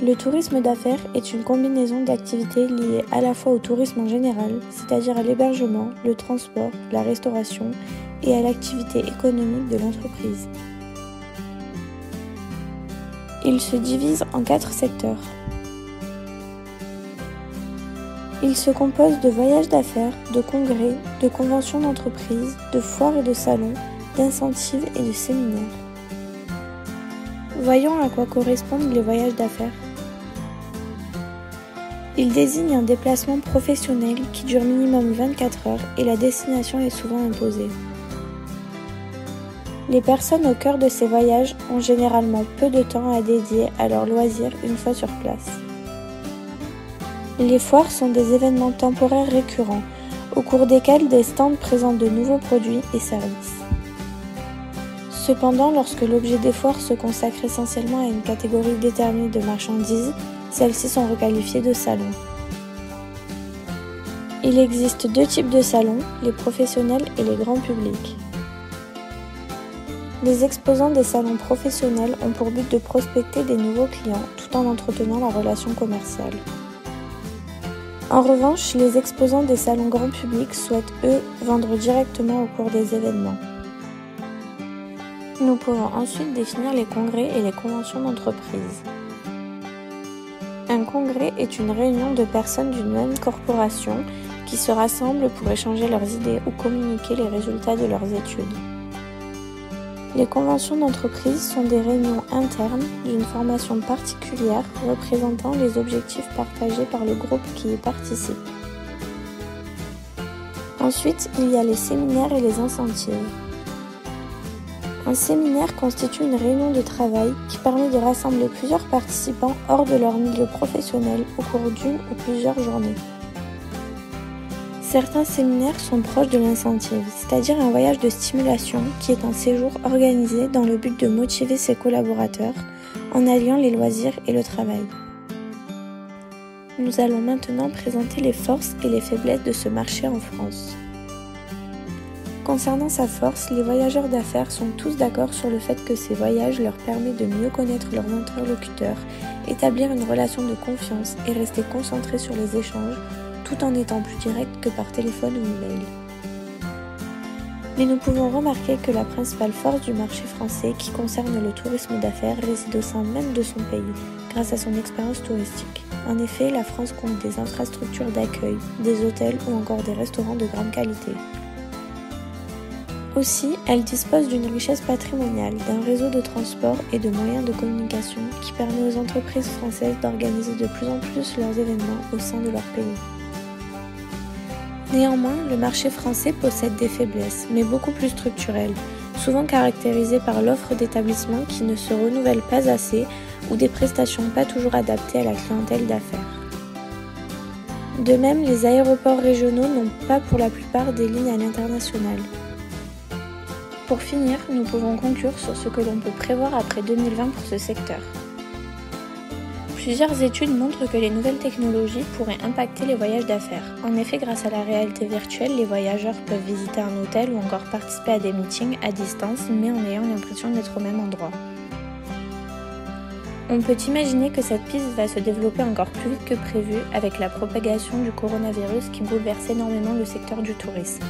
Le tourisme d'affaires est une combinaison d'activités liées à la fois au tourisme en général, c'est-à-dire à l'hébergement, le transport, la restauration et à l'activité économique de l'entreprise. Il se divise en 4 secteurs. Il se compose de voyages d'affaires, de congrès, de conventions d'entreprise, de foires et de salons, d'incentives et de séminaires. Voyons à quoi correspondent les voyages d'affaires. Il désigne un déplacement professionnel qui dure minimum 24 heures et la destination est souvent imposée. Les personnes au cœur de ces voyages ont généralement peu de temps à dédier à leurs loisirs une fois sur place. Les foires sont des événements temporaires récurrents, au cours desquels des stands présentent de nouveaux produits et services. Cependant, lorsque l'objet des foires se consacre essentiellement à une catégorie déterminée de marchandises, celles-ci sont requalifiées de salons. Il existe 2 types de salons, les professionnels et les grands publics. Les exposants des salons professionnels ont pour but de prospecter des nouveaux clients tout en entretenant la relation commerciale. En revanche, les exposants des salons grand public souhaitent, eux, vendre directement au cours des événements. Nous pouvons ensuite définir les congrès et les conventions d'entreprise. Un congrès est une réunion de personnes d'une même corporation qui se rassemblent pour échanger leurs idées ou communiquer les résultats de leurs études. Les conventions d'entreprise sont des réunions internes d'une formation particulière représentant les objectifs partagés par le groupe qui y participe. Ensuite, il y a les séminaires et les incentives. Un séminaire constitue une réunion de travail qui permet de rassembler plusieurs participants hors de leur milieu professionnel au cours d'une ou plusieurs journées. Certains séminaires sont proches de l'incentive, c'est-à-dire un voyage de stimulation qui est un séjour organisé dans le but de motiver ses collaborateurs en alliant les loisirs et le travail. Nous allons maintenant présenter les forces et les faiblesses de ce marché en France. Concernant sa force, les voyageurs d'affaires sont tous d'accord sur le fait que ces voyages leur permettent de mieux connaître leurs interlocuteurs, établir une relation de confiance et rester concentrés sur les échanges, tout en étant plus direct que par téléphone ou email. Mais nous pouvons remarquer que la principale force du marché français qui concerne le tourisme d'affaires réside au sein même de son pays, grâce à son expérience touristique. En effet, la France compte des infrastructures d'accueil, des hôtels ou encore des restaurants de grande qualité. Aussi, elle dispose d'une richesse patrimoniale, d'un réseau de transport et de moyens de communication qui permet aux entreprises françaises d'organiser de plus en plus leurs événements au sein de leur pays. Néanmoins, le marché français possède des faiblesses, mais beaucoup plus structurelles, souvent caractérisées par l'offre d'établissements qui ne se renouvelle pas assez ou des prestations pas toujours adaptées à la clientèle d'affaires. De même, les aéroports régionaux n'ont pas pour la plupart des lignes à l'international. Pour finir, nous pouvons conclure sur ce que l'on peut prévoir après 2020 pour ce secteur. Plusieurs études montrent que les nouvelles technologies pourraient impacter les voyages d'affaires. En effet, grâce à la réalité virtuelle, les voyageurs peuvent visiter un hôtel ou encore participer à des meetings à distance, mais en ayant l'impression d'être au même endroit. On peut imaginer que cette piste va se développer encore plus vite que prévu avec la propagation du coronavirus qui bouleverse énormément le secteur du tourisme.